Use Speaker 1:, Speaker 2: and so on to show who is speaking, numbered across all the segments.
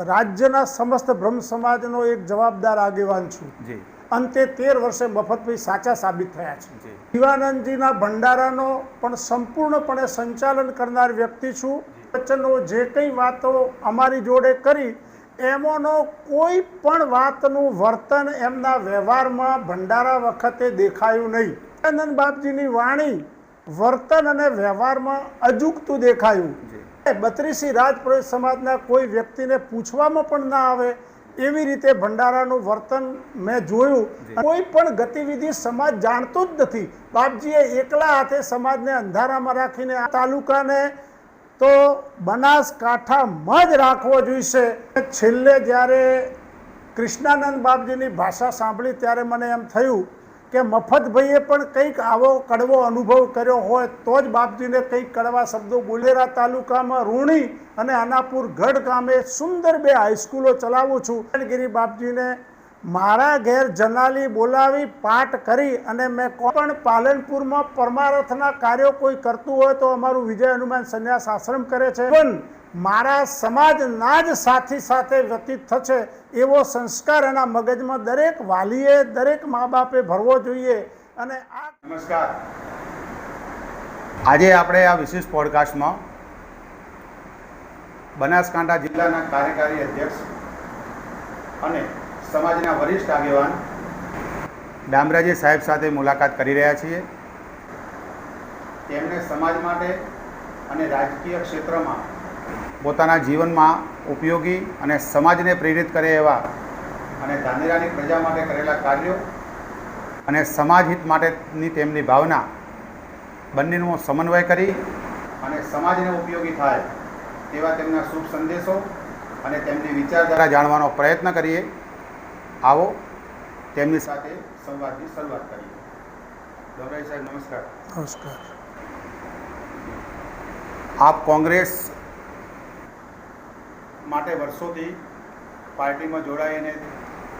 Speaker 1: રાજ્યના સમસ્ત બ્રહ્મ સમાજનો એક જવાબદાર આગેવાન છું।
Speaker 2: જી
Speaker 1: અંતે 13 વર્ષે મફતભાઈ સાચા સાબિત થયા છે।
Speaker 2: જી
Speaker 1: શિવાનંદજીના ભંડારાનો પણ સંપૂર્ણપણે સંચાલન કરનાર વ્યક્તિ છું। વચનો જે કંઈ વાતો અમારી જોડે કરી એમાંનો કોઈ પણ વાતનું વર્તન એમના વ્યવહારમાં ભંડારા વખતે દેખાયું નહીં। આનંદ બાપજીની વાણી વર્તન અને વ્યવહારમાં અજુગતું દેખાયું। 32 રાજપુરોહિત સમાજના કોઈ વ્યક્તિને પૂછવામાં પણ ના આવે એવી રીતે ભંડારાનું વર્તન મેં જોયું। કોઈ પણ ગતિવિધિ સમાજ જાણતો જ નથી। બાપજીએ એકલા હાથે સમાજને અંધારામાં રાખીને આ તાલુકાને તો બનાસકાંઠામાં જ રાખવો જોઈશે। છેલ્લે જ્યારે કૃષ્ણાનંદ બાપજીની ભાષા સાંભળી ત્યારે મને એમ થયું કે મફતભાઈએ પણ કંઈક આવો કડવો અનુભવ કર્યો હોય તો જ બાપજીને કંઈક કડવા શબ્દો બોલેરા તાલુકામાં રૂણી અને અનાપુર ગઢ ગામે સુંદર 2 હાઈસ્કૂલો ચલાવું છું। ગિરી બાપજીને મારા ઘેર જનાલી બોલાવી પાઠ કરી અને મેં પણ પાલનપુરમાં પરમારથના કાર્યો કોઈ કરતું હોય તો અમારું વિજય હનુમાન સંન્યાસ આશ્રમ કરે છે। પણ મારા સમાજના જ સાથી સાથે વ્યતીત થશે એવો સંસ્કાર એના મગજમાં દરેક વાલીએ દરેક મા બાપે ભરવો જોઈએ। અને આ
Speaker 2: નમસ્કાર, આજે આપણે આ વિશેષ પોડકાસ્ટમાં બનાસકાંઠા જિલ્લાના કાર્યકારી અધ્યક્ષ અને સમાજના વરિષ્ઠ આગેવાન ડામરાજી સાહેબ સાથે મુલાકાત કરી રહ્યા છીએ। તેમણે સમાજ માટે અને રાજકીય ક્ષેત્રમાં પોતાના જીવનમાં ઉપયોગી અને સમાજને પ્રેરિત કરે એવા અને ધાનેરાની પ્રજા માટે કરેલા કાર્યો અને સમાજ હિત માટેની તેમની ભાવના બંનેનો સમન્વય કરી અને સમાજને ઉપયોગી થાય તેવા તેમના શુભ સંદેશો અને તેમની વિચારધારા જાણવાનો પ્રયત્ન કરીએ। આવો તેમની સાથે સંવાદની શરૂઆત કરીએ। ડોમરાજી સાહેબ નમસ્કાર।
Speaker 1: નમસ્કાર।
Speaker 2: આપ કોંગ્રેસ માટે વર્ષોથી પાર્ટીમાં જોડાઈને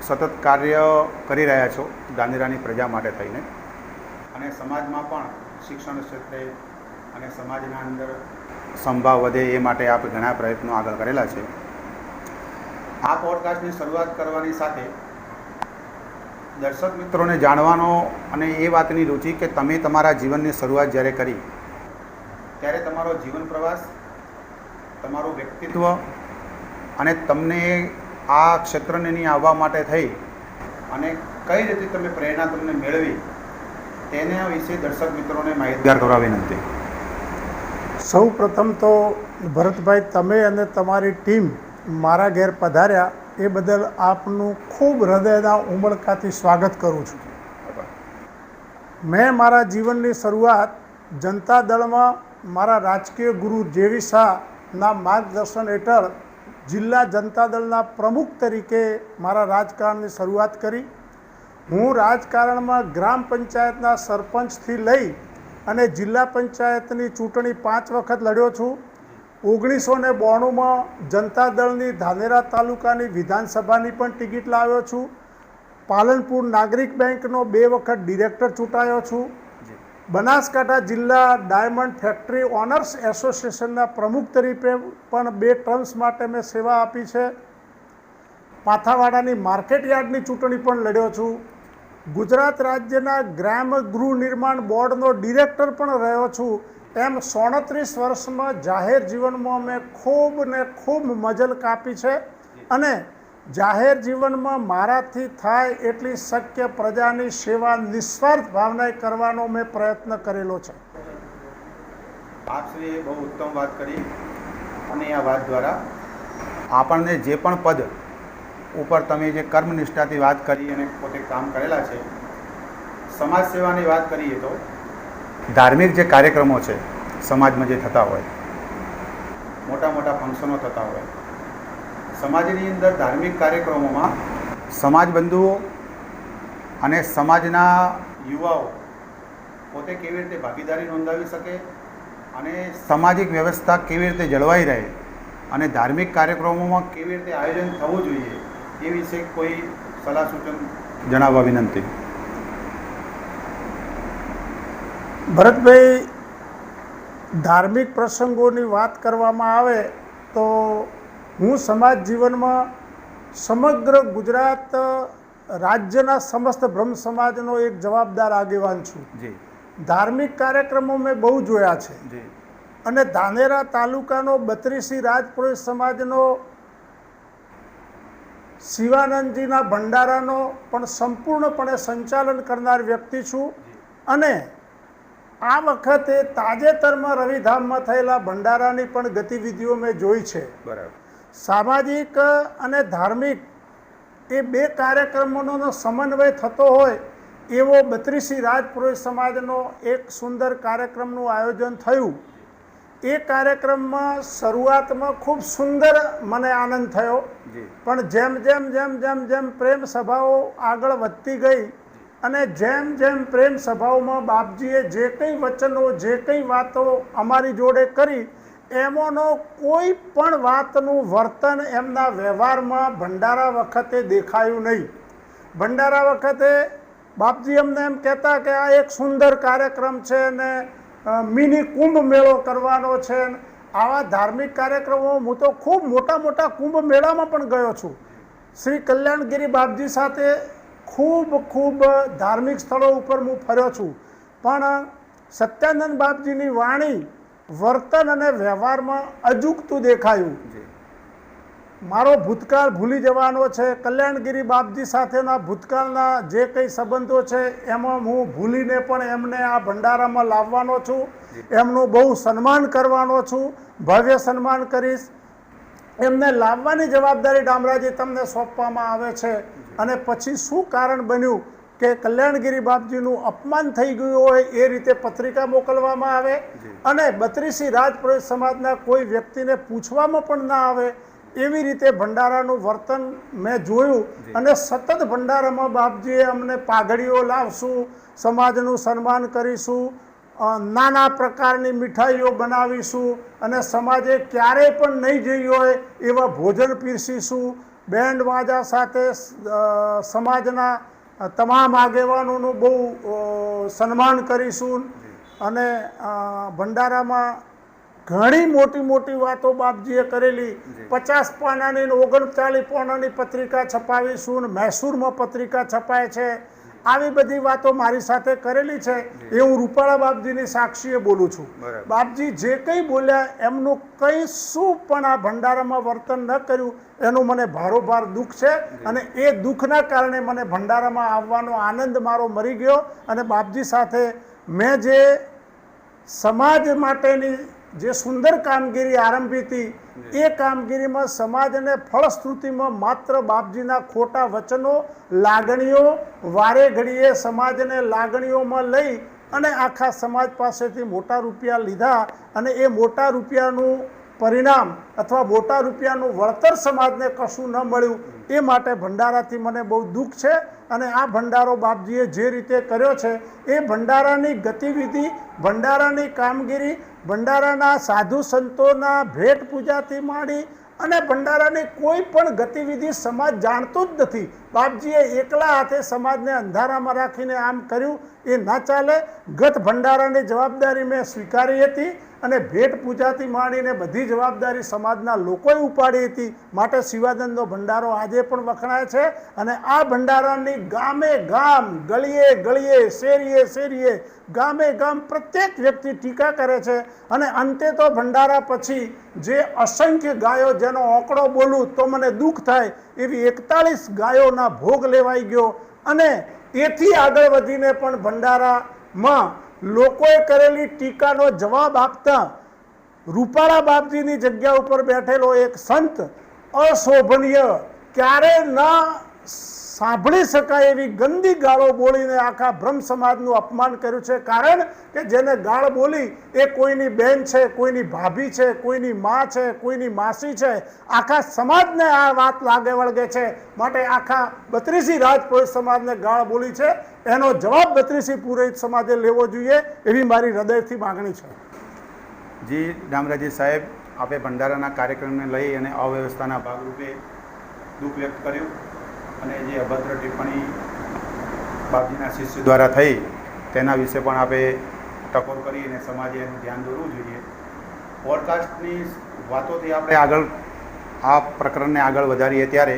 Speaker 2: સતત કાર્ય કરી રહ્યા છો ધાનેરાની પ્રજા માટે થઈને, અને સમાજમાં પણ શિક્ષણ ક્ષેત્રે અને સમાજના અંદર સંભાવ વધે એ માટે આપ ઘણા પ્રયત્નો આગળ કરેલા છે। આ પોડકાસ્ટની શરૂઆત કરવાની સાથે દર્શક મિત્રોને જાણવાનો અને એ વાતની રુચિ કે તમે તમારા જીવનની શરૂઆત જ્યારે કરી ત્યારે તમારો જીવન પ્રવાસ, તમારું વ્યક્તિત્વ અને તમને આ ક્ષેત્રને નહીં આવવા માટે થઈ અને કઈ રીતે તમે પ્રેરણા તમને મેળવી તેના વિશે દર્શક મિત્રોને માહિતગાર કરવા વિનંતી।
Speaker 1: સૌ પ્રથમ તો ભરતભાઈ, તમે અને તમારી ટીમ મારા ઘેર પધાર્યા એ બદલ આપનું ખૂબ હૃદયના ઉમળકાથી સ્વાગત કરું છું। મેં મારા જીવનની શરૂઆત જનતા દળમાં મારા રાજકીય ગુરુ જેવી શાહના માર્ગદર્શન હેઠળ જિલ્લા જનતા દળના પ્રમુખ તરીકે મારા રાજકારણની શરૂઆત કરી। હું રાજકારણમાં ગ્રામ પંચાયતના સરપંચથી લઈ અને જિલ્લા પંચાયતની ચૂંટણી 5 વખત લડ્યો છું। 1992માં જનતા દળની ધાનેરા તાલુકાની વિધાનસભાની પણ ટિકિટ લાવ્યો છું। પાલનપુર નાગરિક બેંકનો 2 વખત ડિરેક્ટર ચૂંટાયો છું। બનાસકાંઠા જિલ્લા ડાયમંડ ફેક્ટરી ઓનર્સ એસોસિએશનના પ્રમુખ તરીકે પણ 2 ટર્મ્સ માટે મેં સેવા આપી છે। પાથાવાડાની માર્કેટ યાર્ડની ચૂંટણી પણ લડ્યો છું। ગુજરાત રાજ્યના ગ્રામ ગૃહ નિર્માણ બોર્ડનો ડિરેક્ટર પણ રહ્યો છું। એમ 37 વર્ષમાં જાહેર જીવનમાં મેં ખૂબ ને ખૂબ મજલ કાપી છે અને જાહેર જીવનમાં મારાથી થાય એટલી શક્ય પ્રજાની સેવા નિસ્વાર્થ ભાવનાએ કરવાનો મેં પ્રયત્ન કરેલો છે।
Speaker 2: આપશ્રીએ બહુ ઉત્તમ વાત કરી અને આ વાત દ્વારા આપણને જે પણ પદ ઉપર તમે જે કર્મનિષ્ઠાથી વાત કરી અને પોતે કામ કરેલા છે, સમાજ સેવાની વાત કરીએ તો ધાર્મિક જે કાર્યક્રમો છે સમાજમાં જે થતા હોય, મોટા મોટા ફંક્શનો થતા હોય, સમાજની અંદર ધાર્મિક કાર્યક્રમોમાં સમાજ બંધુઓ અને સમાજના યુવાઓ પોતે કેવી રીતે ભાગીદારી નોંધાવી શકે અને સામાજિક વ્યવસ્થા કેવી રીતે જળવાઈ રહે અને ધાર્મિક કાર્યક્રમોમાં કેવી રીતે આયોજન થવું જોઈએ એ વિશે કોઈ સલાહ સૂચન જણાવવા વિનંતી।
Speaker 1: ભરતભાઈ, ધાર્મિક પ્રસંગોની વાત કરવામાં આવે તો હું સમાજ જીવનમાં સમગ્ર ગુજરાત રાજ્યના સમસ્ત બ્રહ્મ સમાજનો એક જવાબદાર આગેવાન છું.
Speaker 2: જી
Speaker 1: ધાર્મિક કાર્યક્રમો મેં બહુ જોયા છે
Speaker 2: જી
Speaker 1: અને ધાનેરા તાલુકાનો 32 રાજપુરોહિત સમાજનો શિવાનંદજીના ભંડારાનો પણ સંપૂર્ણપણે સંચાલન કરનાર વ્યક્તિ છું. અને આ વખતે તાજેતરમાં રવિધામમાં થયેલા ભંડારાની પણ ગતિવિધિઓ મેં જોઈ છે.
Speaker 2: બરાબર.
Speaker 1: સામાજિક અને ધાર્મિક એ બે કાર્યક્રમોનો સમન્વય થતો હોય એવો 32 રાજપુરોહિત સમાજનો એક સુંદર કાર્યક્રમનું આયોજન થયું. એ કાર્યક્રમમાં શરૂઆતમાં ખૂબ સુંદર મને આનંદ થયો, પણ જેમ જેમ જેમ જેમ જેમ પ્રેમ સભાઓ આગળ વધતી ગઈ અને જેમ જેમ પ્રેમ સભાઓમાં બાપજીએ જે કંઈ વચનો જે કંઈ વાતો અમારી જોડે કરી એમાંનો કોઈ પણ વાતનું વર્તન એમના વ્યવહારમાં ભંડારા વખતે દેખાયું નહીં. ભંડારા વખતે બાપજી અમને એમ કહેતા કે આ એક સુંદર કાર્યક્રમ છે ને મિની કુંભ મેળો કરવાનો છે. આવા ધાર્મિક કાર્યક્રમો હું તો ખૂબ મોટા મોટા કુંભ મેળામાં પણ ગયો છું. શ્રી કલ્યાણગીરી બાપજી સાથે ખૂબ ધાર્મિક સ્થળો ઉપર હું ફર્યો છું, પણ સત્યાનંદ બાપજીની વાણી વર્તન અને વ્યવહારમાં અજુગતું દેખાયું. મારો ભૂતકાળ ભૂલી જવાનો છે. કલ્યાણગીરી બાપજી સાથેના ભૂતકાળના જે કંઈ સંબંધો છે એમાં હું ભૂલીને પણ એમને આ ભંડારામાં લાવવાનો છું. એમનું બહુ સન્માન કરવાનો છું, ભવ્ય સન્માન કરીશ. એમને લાવવાની જવાબદારી ડામરાજી તમને સોંપવામાં આવે છે. અને પછી શું કારણ બન્યું કે કલ્યાણગીરી બાપજીનું અપમાન થઈ ગયું હોય એ રીતે પત્રિકા મોકલવામાં આવે અને 32 રાજપુરોહિત સમાજના કોઈ વ્યક્તિને પૂછવામાં પણ ના આવે એવી રીતે ભંડારાનું વર્તન મેં જોયું. અને સતત ભંડારામાં બાપજીએ અમને પાઘડીઓ લાવશું, સમાજનું સન્માન કરીશું, નાના પ્રકારની મીઠાઈઓ બનાવીશું અને સમાજે ક્યારેય પણ નહીં જઈ હોય એવા ભોજન પીરસીશું. બેન્ડ વાજા સાથે સમાજના તમામ આગેવાનોનું બહુ સન્માન કરીશું. અને ભંડારામાં ઘણી મોટી મોટી વાતો બાપજીએ કરેલી. 50 પાનાની 39 પાનાની પત્રિકા છપાવીશું, મૈસૂરમાં પત્રિકા છપાય છે. આવી બધી વાતો મારી સાથે કરેલી છે. એ હું રૂપાળા બાપજીની સાક્ષીએ બોલું છું. બાપજી જે કંઈ બોલ્યા એમનું કંઈ શું પણ આ ભંડારામાં વર્તન ન કર્યું એનું મને ભારોભાર દુઃખ છે. અને એ દુઃખના કારણે મને ભંડારામાં આવવાનો આનંદ મારો મરી ગયો. અને બાપજી સાથે મેં જે સમાજ માટેની જે સુંદર કામગીરી આરંભી હતી એ કામગીરીમાં સમાજને ફળશ્રુતિમાં માત્ર બાપજીના ખોટા વચનો, લાગણીઓ, વારે ઘડીએ સમાજને લાગણીઓમાં લઈ અને આખા સમાજ પાસેથી મોટા રૂપિયા લીધા અને એ મોટા રૂપિયાનું પરિણામ અથવા મોટા રૂપિયાનું વળતર સમાજને કશું ન મળ્યું. એ માટે ભંડારાથી મને બહુ દુઃખ છે. અને આ ભંડારો બાપજીએ જે રીતે કર્યો છે એ ભંડારાની ગતિવિધિ, ભંડારાની કામગીરી, ભંડારાના સાધુ સંતોના ભેટ પૂજાથી માંડી અને ભંડારાની કોઈ પણ ગતિવિધિ સમાજ જાણતો જ નથી. બાપજીએ એકલા હાથે સમાજને અંધારામાં રાખીને આમ કર્યું એ ના ચાલે. ગત ભંડારાની જવાબદારી મેં સ્વીકારી હતી અને ભેટ પૂજાથી માંડીને બધી જવાબદારી સમાજના લોકોએ ઉપાડી હતી. માટે શિવાનંદનો ભંડારો આજે પણ વખણાય છે. અને આ ભંડારાની ગામે ગામ, ગળીએ ગળીએ, શેરીએ શેરીએ, ગામે ગામ પ્રત્યેક વ્યક્તિ ટીકા કરે છે. અને અંતે તો ભંડારા પછી જે અસંખ્ય ગાયો, જેનો આંકડો બોલું તો મને દુઃખ થાય એવી 41 ગાયોના ભોગ લેવાઈ ગયો. અને એથી આગળ વધીને પણ ભંડારામાં લોકોએ કરેલી ટીકાનો જવાબ આપતા રૂપાળા બાપજીની જગ્યા ઉપર બેઠેલો એક સંત અશોભનીય, ક્યારે ના સાંભળી શકાય એવી ગંદી ગાળો બોલીને આખા બ્રહ્મ સમાજનું અપમાન કર્યું છે. કારણ કે જેને ગાળ બોલી એ કોઈની બેન છે, કોઈની ભાભી છે, કોઈની માં છે, કોઈની માસી છે. આખા સમાજને આ વાત લાગે વળગે છે. માટે આખા 32 રાજપુરોહિત સમાજને ગાળ બોલી છે એનો જવાબ 32 પુરોહિત સમાજે લેવો જોઈએ એવી મારી હૃદયથી માગણી છે.
Speaker 2: જી ડામરાજી સાહેબ, આપે ભંડારાના કાર્યક્રમને લઈ અને અવ્યવસ્થાના ભાગરૂપે દુઃખ વ્યક્ત કર્યું અને જે અભદ્ર ટિપ્પણી બાપજીના શિષ્ય દ્વારા થઈ તેના વિશે પણ આપે ટકોર કરી અને સમાજે એનું ધ્યાન દોરવું જોઈએ. પોડકાસ્ટની વાતોથી આપણે આગળ આ પ્રકરણને આગળ વધારીએ ત્યારે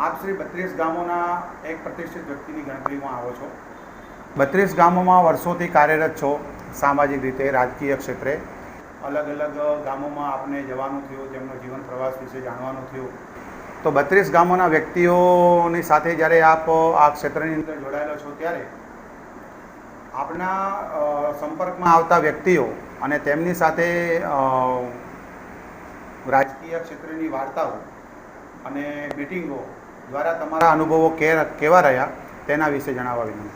Speaker 2: આપ શ્રી 32 ગામોના એક પ્રતિષ્ઠિત વ્યક્તિની ગણતરીમાં આવો છો. 32 ગામોમાં વર્ષોથી કાર્યરત છો. સામાજિક રીતે, રાજકીય ક્ષેત્રે અલગ અલગ ગામોમાં આપને જવાનું થયું, તેમનો જીવન પ્રવાસ વિશે જાણવાનું થયું. તો 32 ગામોના વ્યક્તિઓની સાથે જ્યારે આપ આ ક્ષેત્રની અંદર જોડાયેલો છો ત્યારે આપના સંપર્કમાં આવતા વ્યક્તિઓ અને તેમની સાથે રાજકીય ક્ષેત્રની વાર્તાઓ અને મિટિંગો દ્વારા તમારા અનુભવો કેવા રહ્યા તેના વિશે જણાવવા વિનંતી.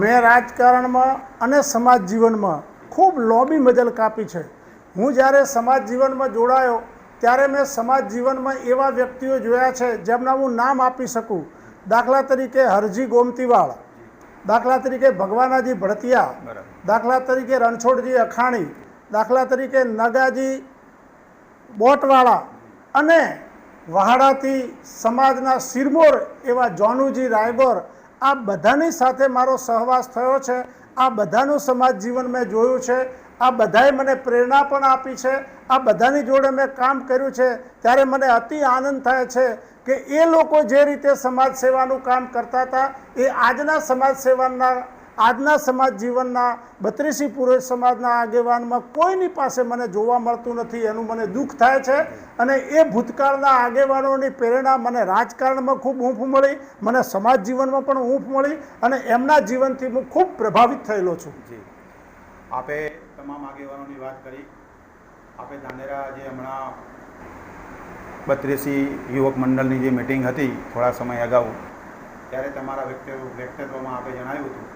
Speaker 1: મેં રાજકારણમાં અને સમાજ જીવનમાં ખૂબ લોબી મજલ કાપી છે. હું જ્યારે સમાજ જીવનમાં જોડાયો ત્યારે મેં સમાજ જીવનમાં એવા વ્યક્તિઓ જોયા છે જેમના હું નામ આપી શકું. દાખલા તરીકે હરજી ગોમતીવાળ, દાખલા તરીકે ભગવાનાજી ભડતિયા, દાખલા તરીકે રણછોડજી અખાણી, દાખલા તરીકે નગાજી બોટવાળા અને વહાડાથી સમાજના સિરમોર એવા જોનુજી રાયગોર, આ બધાની સાથે મારો સહવાસ થયો છે. આ બધાનું સમાજ જીવન મેં જોયું છે. આ બધાએ મને પ્રેરણા પણ આપી છે. આ બધાની જોડે મેં કામ કર્યું છે. ત્યારે મને અતિ આનંદ થાય છે કે એ લોકો જે રીતે સમાજ સેવાનું કામ કરતા હતા એ આજના સમાજ જીવનના 32 પુરુષ સમાજના આગેવાનમાં કોઈની પાસે મને જોવા મળતું નથી. એનું મને દુઃખ થાય છે. અને એ ભૂતકાળના આગેવાનોની પ્રેરણા મને રાજકારણમાં ખૂબ ઊંફ મળી, મને સમાજ જીવનમાં પણ ઊંફ મળી અને એમના જીવનથી હું ખૂબ પ્રભાવિત થયેલો છું.
Speaker 2: આપે તમામ આગેવાનોની વાત કરી. આપે ધાનેરા જે હમણાં 32 યુવક મંડળની જે મિટિંગ હતી થોડા સમય અગાઉ, ત્યારે તમારા વ્યક્તિત્વમાં આપે જણાવ્યું હતું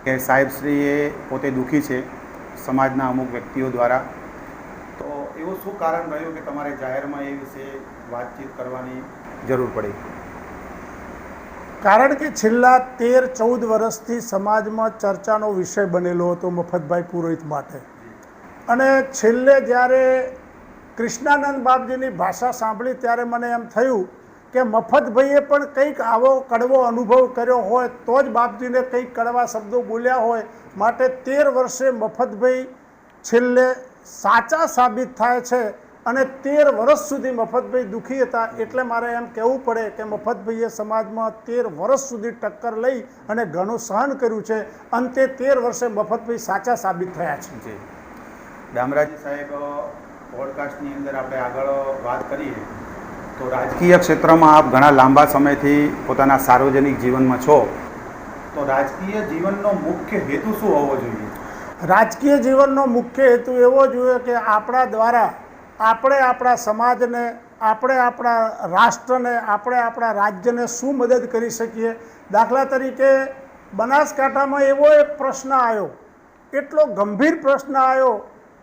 Speaker 2: કે સાહેબશ્રીએ પોતે દુઃખી છે સમાજના અમુક વ્યક્તિઓ દ્વારા. તો એવું શું કારણ રહ્યું કે તમારે જાહેરમાં એ વિશે વાતચીત કરવાની જરૂર પડી?
Speaker 1: કારણ કે છેલ્લા 13-14 વર્ષથી સમાજમાં ચર્ચાનો વિષય બનેલો હતો મફતભાઈ પુરોહિત માટે. અને છેલ્લે જ્યારે કૃષ્ણાનંદ બાપજીની ભાષા સાંભળી ત્યારે મને એમ થયું કે મફતભાઈએ પણ કંઈક આવો કડવો અનુભવ કર્યો હોય તો જ બાપજીને કંઈક કડવા શબ્દો બોલ્યા હોય. માટે 13 વર્ષે મફતભાઈ છેલ્લે સાચા સાબિત થાય છે અને 13 વર્ષ સુધી મફતભાઈ દુઃખી હતા. એટલે મારે એમ કહેવું પડે કે મફતભાઈએ સમાજમાં 13 વર્ષ સુધી ટક્કર લઈ અને ઘણું સહન કર્યું છે. અંતે 13 વર્ષે મફતભાઈ સાચા સાબિત થયા છે.
Speaker 2: ડામરાજી સાહેબ, પોડકાસ્ટની અંદર આપણે આગળ વાત કરીએ તો રાજકીય ક્ષેત્રમાં આપ ઘણા લાંબા સમયથી પોતાના સાર્વજનિક જીવનમાં છો. તો રાજકીય જીવનનો મુખ્ય હેતુ શું હોવો જોઈએ?
Speaker 1: રાજકીય જીવનનો મુખ્ય હેતુ એવો જોઈએ કે આપણા દ્વારા આપણે આપણા સમાજને, આપણે આપણા રાષ્ટ્રને, આપણે આપણા રાજ્યને શું મદદ કરી શકીએ. દાખલા તરીકે બનાસકાંઠામાં એવો એક પ્રશ્ન આવ્યો, એટલો ગંભીર પ્રશ્ન આવ્યો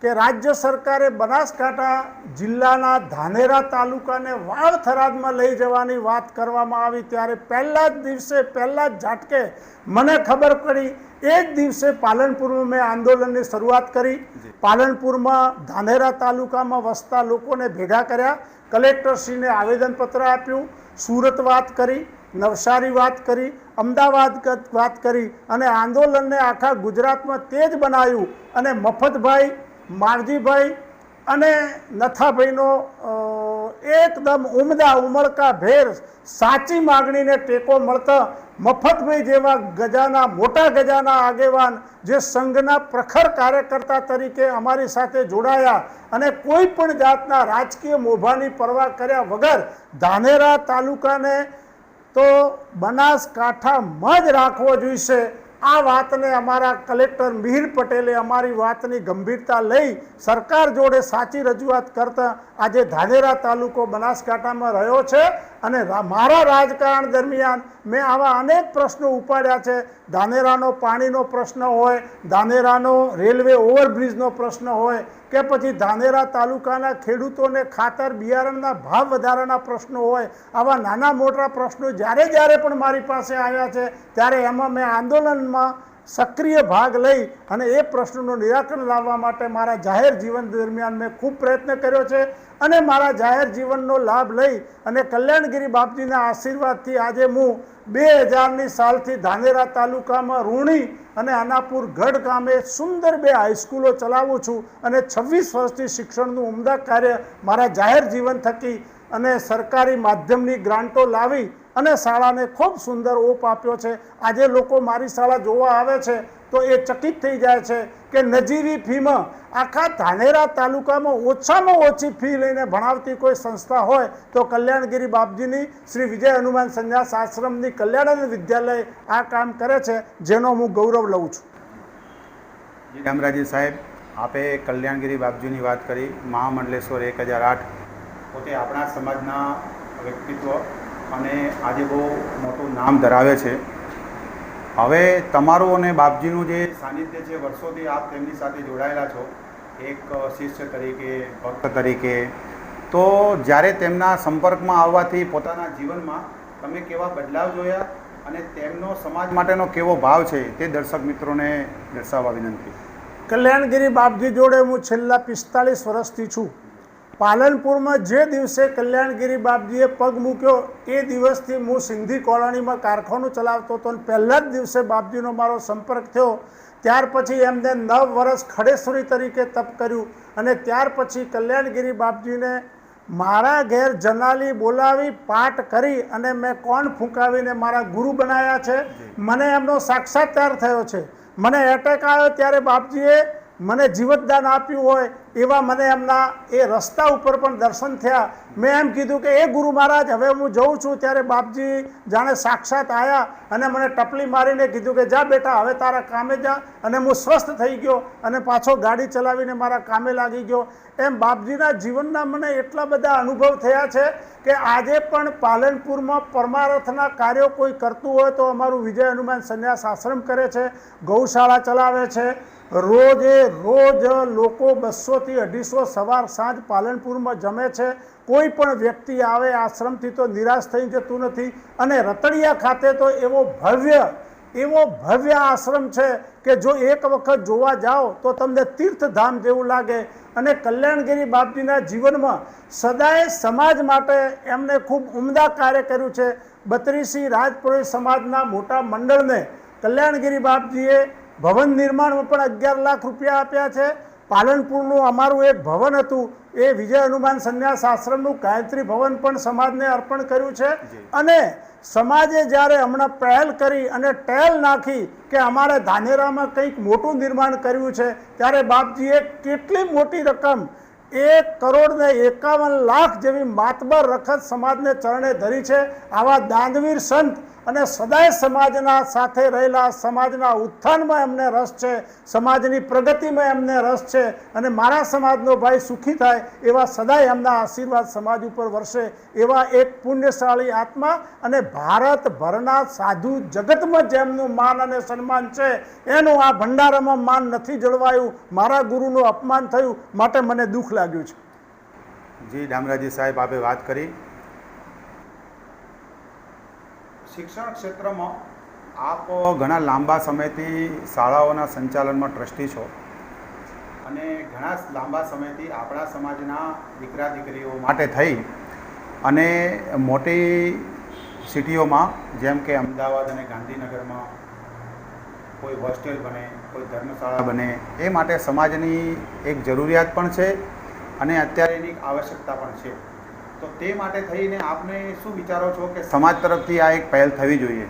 Speaker 1: કે રાજ્ય સરકારે બનાસકાંઠા જિલ્લાના ધાનેરા તાલુકાને વાવ થરાદમાં લઈ જવાની વાત કરવામાં આવી. ત્યારે પહેલા જ દિવસે, પહેલા જ ઝાટકે મને ખબર પડી. એ જ દિવસે પાલનપુરમાં મેં આંદોલનની શરૂઆત કરી. પાલનપુરમાં ધાનેરા તાલુકામાં વસતા લોકોને ભેગા કર્યા, કલેક્ટરશ્રીને આવેદનપત્ર આપ્યું, સુરત વાત કરી, નવસારી વાત કરી, અમદાવાદ વાત કરી અને આંદોલનને આખા ગુજરાતમાં તેજ બનાવ્યું. અને મફતભાઈ, માવજીભાઈ અને નથાભાઈનો એકદમ ઉમદા ઉમળકા ભેર સાચી માગણીને ટેકો મળતા મફતભાઈ જેવા ગજાના, મોટા ગજાના આગેવાન જે સંઘના પ્રખર કાર્યકર્તા તરીકે અમારી સાથે જોડાયા અને કોઈ પણ જાતના રાજકીય મોભાની પરવા કર્યા વગર ધાનેરા તાલુકાને તો બનાસકાંઠામાં જ રાખવો જોઈશે, આ વાતને અમારા કલેક્ટર મિહિર પટેલે અમારી વાતની ગંભીરતા લઈ સરકાર જોડે સાચી રજૂઆત કરતા આજે ધાનેરા તાલુકો બનાસકાંઠામાં રહ્યો છે. અને મારા રાજકારણ દરમિયાન મેં આવા અનેક પ્રશ્નો ઉપાડ્યા છે. ધાનેરાનો પાણીનો પ્રશ્ન હોય, ધાનેરાનો રેલવે ઓવરબ્રિજનો પ્રશ્ન હોય કે પછી ધાનેરા તાલુકાના ખેડૂતોને ખાતર બિયારણના ભાવ વધારાના પ્રશ્નો હોય, આવા નાના મોટા પ્રશ્નો જ્યારે પણ મારી પાસે આવ્યા છે ત્યારે એમાં મેં આંદોલનમાં સક્રિય ભાગ લઈ અને એ પ્રશ્નનું નિરાકરણ લાવવા માટે મારા જાહેર જીવન દરમિયાન મેં ખૂબ પ્રયત્ન કર્યો છે અને મારા જાહેર જીવનનો લાભ લઈ અને કલ્યાણગીરી બાપજીના આશીર્વાદથી આજે હું 2000ની સાલથી ધાનેરા તાલુકામાં રૂણી અને અનાપુર ગઢ ગામે સુંદર 2 હાઈસ્કૂલો ચલાવું છું અને 26 વર્ષથી શિક્ષણનું ઉમદા કાર્ય મારા જાહેર જીવન થકી અને સરકારી માધ્યમની ગ્રાન્ટો લાવી અને શાળાને ખૂબ સુંદર ઓપ આપ્યો છે. આજે લોકો મારી શાળા જોવા આવે છે તો એ ચકિત થઈ જાય છે કે નજીવી ફીમાં આખા ધાનેરા તાલુકામાં ઓછામાં ઓછી ફી લઈને ભણાવતી કોઈ સંસ્થા હોય તો કલ્યાણગીરી બાપજીની શ્રી વિજય હનુમાન સંન્યાસ આશ્રમની કલ્યાણ વિદ્યાલય આ કામ કરે છે, જેનો હું ગૌરવ લઉં છું.
Speaker 2: જી ડામરાજી સાહેબ, આપે કલ્યાણગીરી બાપજીની વાત કરી. મહામંડલેશ્વર 1008 પોતે આપણા સમાજના વ્યક્તિત્વ અને આજે બહુ મોટું નામ ધરાવે છે. હવે તમારું અને બાપજીનું જે સાનિધ્ય છે, વર્ષોથી આપ તેમની સાથે જોડાયેલા છો એક શિષ્ય તરીકે, ભક્ત તરીકે, તો જ્યારે તેમના સંપર્કમાં આવવાથી પોતાના જીવનમાં તમે કેવા બદલાવ જોયા અને તેમનો સમાજ માટેનો કેવો ભાવ છે તે દર્શક મિત્રોને દર્શાવવા વિનંતી.
Speaker 1: કલ્યાણગીરી બાપજી જોડે હું છેલ્લા 45 વર્ષથી છું. પાલનપુરમાં જે દિવસે કલ્યાણગીરી બાપજીએ પગ મૂક્યો એ દિવસથી હું સિંધી કોલોનીમાં કારખાનું ચલાવતો હતો અને પહેલા જ દિવસે બાપજીનો મારો સંપર્ક થયો. ત્યાર પછી એમને 9 વર્ષ ખડેશ્વરી તરીકે તપ કર્યું અને ત્યાર પછી કલ્યાણગીરી બાપજીને મારા ઘેર જનાલી બોલાવી પાઠ કરી અને મેં કોણ ફૂંકાવીને મારા ગુરુ બનાવ્યા છે. મને એમનો સાક્ષાત્કાર થયો છે. મને એટેક આવ્યો ત્યારે બાપજીએ મને જીવતદાન આપ્યું હોય એવા મને એમના એ રસ્તા ઉપર પણ દર્શન થયા. મેં એમ કીધું કે એ ગુરુ મહારાજ હવે હું જઉં છું, ત્યારે બાપજી જાણે સાક્ષાત આવ્યા અને મને ટપલી મારીને કીધું કે જા બેટા હવે તારા કામે જા. અને હું સ્વસ્થ થઈ ગયો અને પાછો ગાડી ચલાવીને મારા કામે લાગી ગયો. એમ બાપજીના જીવનના મને એટલા બધા અનુભવ થયા છે કે આજે પણ પાલનપુરમાં પરમાર્થના કાર્યો કોઈ કરતું હોય તો અમારું વિજય હનુમાન સંન્યાસ આશ્રમ કરે છે, ગૌશાળા ચલાવે છે. રોજે રોજ લોકો 200થી 250 સવાર સાંજ પાલનપુરમાં જમે છે. કોઈ પણ વ્યક્તિ આવે આશ્રમથી તો નિરાશ થઈ જતું નથી. અને રતડિયા ખાતે તો એવો ભવ્ય આશ્રમ છે કે જો એક વખત જોવા જાઓ તો તમને તીર્થધામ જેવું લાગે. અને કલ્યાણગીરી બાપજીના જીવનમાં સદાય સમાજ માટે એમને ખૂબ ઉમદા કાર્ય કર્યું છે. 32 રાજપુરોહિત સમાજના મોટા મંડળને કલ્યાણગીરી બાપજીએ ભવન નિર્માણમાં પણ 11 લાખ રૂપિયા આપ્યા છે. પાલનપુરનું અમારું એક ભવન હતું એ વિજય હનુમાન સંન્યાસ આશ્રમનું ગાયત્રી ભવન પણ સમાજને અર્પણ કર્યું છે. અને સમાજે જ્યારે હમણાં પહેલ કરી અને ટેલ નાખી કે અમારે ધાનેરામાં કંઈક મોટું નિર્માણ કર્યું છે, ત્યારે બાપજીએ કેટલી મોટી રકમ 1,51,00,000 જેવી માતબર રકમ સમાજને ચરણે ધરી છે. આવા દાનવીર સંત અને સદાય સમાજના સાથે રહેલા, સમાજના ઉત્થાનમાં એમને રસ છે, સમાજની પ્રગતિમાં એમને રસ છે અને મારા સમાજનો ભાઈ સુખી થાય એવા સદાય એમના આશીર્વાદ સમાજ ઉપર વરસે એવા એક પુણ્યશાળી આત્મા. અને ભારતભરના સાધુ જગતમાં જેમનું માન અને સન્માન છે એનું આ ભંડારામાં માન નથી જળવાયું. મારા ગુરુનું અપમાન થયું માટે મને દુઃખ લાગ્યું છે.
Speaker 2: જી ડામરાજી સાહેબ, આપે વાત કરી શિક્ષણ ક્ષેત્રમાં આપ ઘણા લાંબા સમયથી શાળાઓના સંચાલનમાં ટ્રસ્ટી છો અને ઘણા લાંબા સમયથી આપણા સમાજના દીકરા દીકરીઓ માટે થઈ અને મોટી સિટીઓમાં જેમ કે અમદાવાદ અને ગાંધીનગરમાં કોઈ હોસ્ટેલ બને, કોઈ ધર્મશાળા બને, એ માટે સમાજની એક જરૂરિયાત પણ છે અને અત્યારે એની આવશ્યકતા પણ છે. તો તે માટે થઈને આપને શું વિચારો છો કે સમાજ તરફથી આ એક પહેલ થવી જોઈએ?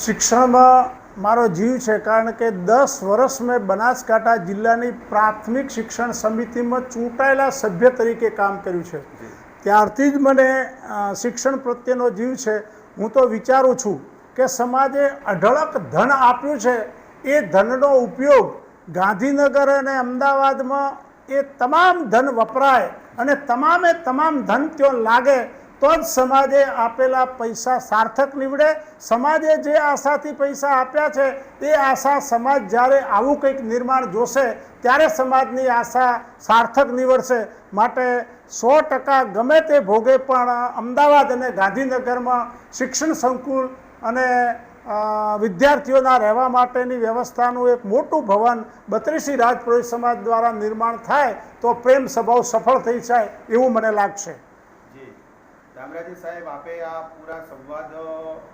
Speaker 1: શિક્ષણમાં મારો જીવ છે, કારણ કે 10 વર્ષ મેં બનાસકાંઠા જિલ્લાની પ્રાથમિક શિક્ષણ સમિતિમાં ચૂંટાયેલા સભ્ય તરીકે કામ કર્યું છે. ત્યારથી જ મને શિક્ષણ પ્રત્યેનો જીવ છે. હું તો વિચારું છું કે સમાજે અઢળક ધન આપ્યું છે, એ ધનનો ઉપયોગ ગાંધીનગર અને અમદાવાદમાં એ તમામ ધન વપરાય અને તમામે તમામ ધન ત્યાં લાગે તો જ સમાજે આપેલા પૈસા સાર્થક નીવડે. સમાજે જે આશાથી પૈસા આપ્યા છે એ આશા સમાજ જ્યારે આવું કંઈક નિર્માણ જોશે ત્યારે સમાજની આશા સાર્થક નીવડશે. માટે 100% ગમે તે ભોગે પણ અમદાવાદ અને ગાંધીનગરમાં શિક્ષણ સંકુલ અને વિદ્યાર્થીઓના રહેવા માટેની વ્યવસ્થાનું એક મોટું ભવન બત્રીસી રાજપુરોહિત સમાજ દ્વારા નિર્માણ થાય તો પ્રેમ સભાઓ સફળ થઈ જાય એવું મને લાગશે.
Speaker 2: જી દામરાજી સાહેબ, આપે આ પૂરા સંવાદ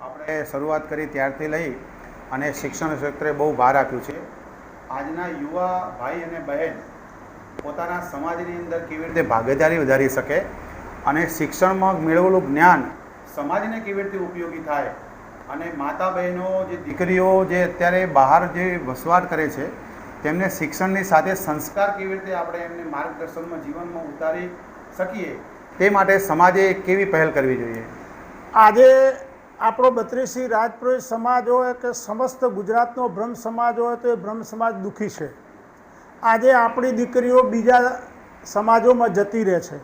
Speaker 2: આપણે શરૂઆત કરી ત્યારથી લઈ અને શિક્ષણ ક્ષેત્રે બહુ ભાર આપ્યું છે. આજના યુવા ભાઈ અને બહેન પોતાના સમાજની અંદર કેવી રીતે ભાગીદારી વધારી શકે અને શિક્ષણમાં મેળવેલું જ્ઞાન સમાજને કેવી રીતે ઉપયોગી થાય અને માતા બહેનો જે દીકરીઓ જે અત્યારે બહાર જે વસવાટ કરે છે તેમને શિક્ષણની સાથે સંસ્કાર કેવી રીતે આપણે એમને માર્ગદર્શનમાં જીવનમાં ઉતારી શકીએ તે માટે સમાજે કેવી પહેલ કરવી જોઈએ?
Speaker 1: આજે આપણો બત્રીસી રાજપુરોહિત સમાજ હોય કે સમસ્ત ગુજરાતનો બ્રહ્મ સમાજ હોય તો એ બ્રહ્મ સમાજ દુઃખી છે. આજે આપણી દીકરીઓ બીજા સમાજોમાં જતી રહે છે.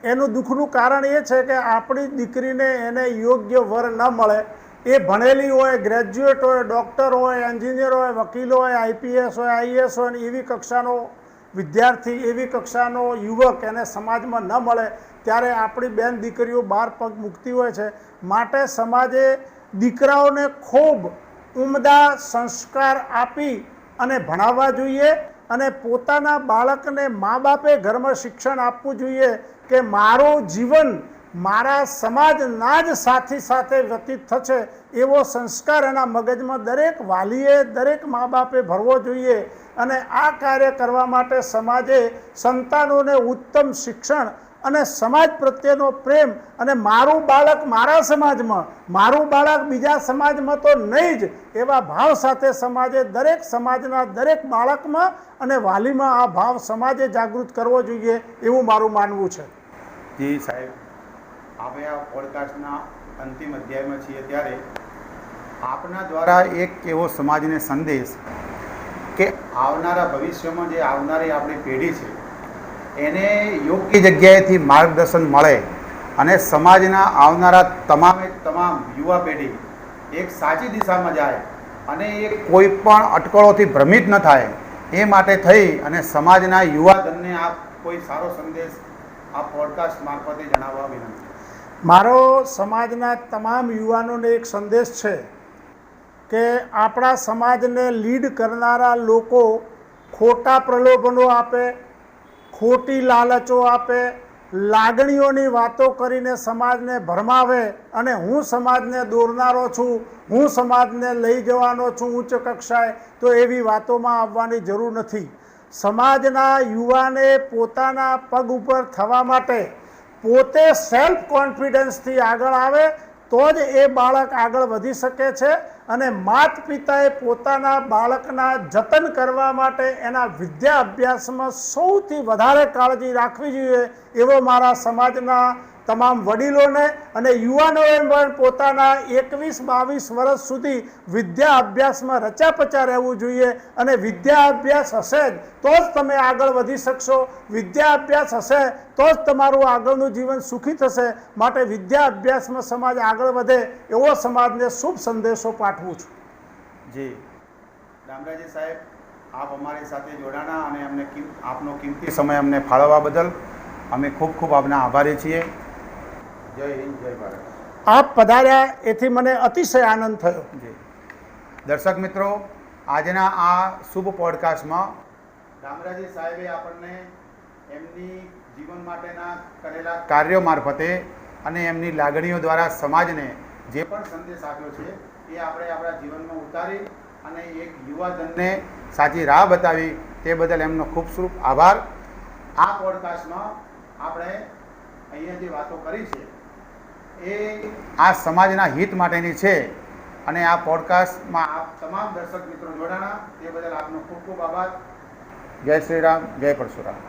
Speaker 1: એનું દુઃખનું કારણ એ છે કે આપણી દીકરીને એને યોગ્ય વર ન મળે. એ ભણેલી હોય, ગ્રેજ્યુએટ હોય, ડૉક્ટર હોય, એન્જિનિયર હોય, વકીલ હોય, આઈપીએસ હોય, આઈએએસ હોય, એવી કક્ષાનો વિદ્યાર્થી, એવી કક્ષાનો યુવક એને સમાજમાં ન મળે ત્યારે આપણી બેન દીકરીઓ બહાર પગ મૂકતી હોય છે. માટે સમાજે દીકરાઓને ખૂબ ઉમદા સંસ્કાર આપી અને ભણાવવા જોઈએ અને પોતાના બાળકને મા બાપે ઘરમાં શિક્ષણ આપવું જોઈએ કે મારું જીવન મારા સમાજના જ સાથી સાથે વ્યતીત થશે એવો સંસ્કાર એના મગજમાં દરેક વાલીએ, દરેક મા બાપે ભરવો જોઈએ. અને આ કાર્ય કરવા માટે સમાજે સંતાનોને ઉત્તમ શિક્ષણ અને સમાજ પ્રત્યેનો પ્રેમ અને મારું બાળક મારા સમાજમાં, મારું બાળક બીજા સમાજમાં તો નહીં જ એવા ભાવ સાથે સમાજે દરેક સમાજના દરેક બાળકમાં અને વાલીમાં આ ભાવ સમાજે જાગૃત કરવો જોઈએ એવું મારું માનવું છે.
Speaker 2: જી સાહેબ, આપણે આ પોડકાસ્ટના અંતિમ અધ્યાયમાં છીએ ત્યારે આપના દ્વારા એક એવો સમાજને સંદેશ કે આવનારા ભવિષ્યમાં જે આવનારી આપણી પેઢી છે એને યોગ્ય જગ્યાએથી માર્ગદર્શન મળે અને સમાજના આવનારા તમામે તમામ યુવા પેઢી એક સાચી દિશામાં જાય અને એ કોઈ પણ અટકળોથી ભ્રમિત ન થાય એ માટે થઈ અને સમાજના યુવાધનને આપ કોઈ સારો સંદેશ આ પોડકાસ્ટ મારફતે જણાવવા વિનંતી.
Speaker 1: મારો સમાજના તમામ યુવાનોને એક સંદેશ છે કે આપણા સમાજને લીડ કરનારા લોકો ખોટા પ્રલોભનો આપે, ખોટી લાલચો આપે, લાગણીઓની વાતો કરીને સમાજને ભરમાવે અને હું સમાજને દોરનારો છું, હું સમાજને લઈ જવાનો છું ઉચ્ચ કક્ષાએ, તો એવી વાતોમાં આવવાની જરૂર નથી. સમાજના યુવાને પોતાના પગ ઉપર થવા માટે પોતે સેલ્ફ કોન્ફિડન્સથી આગળ આવે તો જ એ બાળક આગળ વધી શકે છે. અને માત પિતાએ પોતાના બાળકના જતન કરવા માટે એના વિદ્યા અભ્યાસમાં સૌથી વધારે કાળજી રાખવી જોઈએ એવો મારા સમાજના તમામ વડીલોને અને યુવાનોએ પણ પોતાના 21-22 વર્ષ સુધી વિદ્યા અભ્યાસમાં રચાપચા રહેવું જોઈએ. અને વિદ્યા અભ્યાસ હશે તો જ તમે આગળ વધી શકશો, વિદ્યા અભ્યાસ હશે તો જ તમારું આગળનું જીવન સુખી થશે. માટે વિદ્યા અભ્યાસમાં સમાજ આગળ વધે એવો સમાજને શુભ સંદેશો પાઠવું છું.
Speaker 2: જી દામરાજી સાહેબ, આપ અમારી સાથે જોડાણા અને અમને આપનો કિંમતી સમય અમને ફાળવવા બદલ અમે ખૂબ ખૂબ આપના આભારી છીએ. જય હિન્દ, જય ભારત.
Speaker 1: આપ પધાર્યા એથી મને અતિશય આનંદ થયો.
Speaker 2: જી દર્શક મિત્રો, આજના આ શુભ પોડકાસ્ટમાં દામરાજી સાહેબે આપણને એમની જીવન માટેના કરેલા કાર્યો મારફતે અને એમની લાગણીઓ દ્વારા સમાજને જે પણ સંદેશ આપ્યો છે એ આપણે આપણા જીવનમાં ઉતારી અને એક યુવાધનને સાચી રાહ બતાવી તે બદલ એમનો ખૂબ ખૂબ આભાર. આ પોડકાસ્ટમાં આપણે અહીંયા જે વાતો કરી છે એ આ સમાજના હિત માટેની છે અને આ પોડકાસ્ટમાં આપ તમામ દર્શક મિત્રો જોડાણા તે બદલ આપનો ખૂબ ખૂબ આભાર. જય શ્રી રામ, જય પરશુરામ.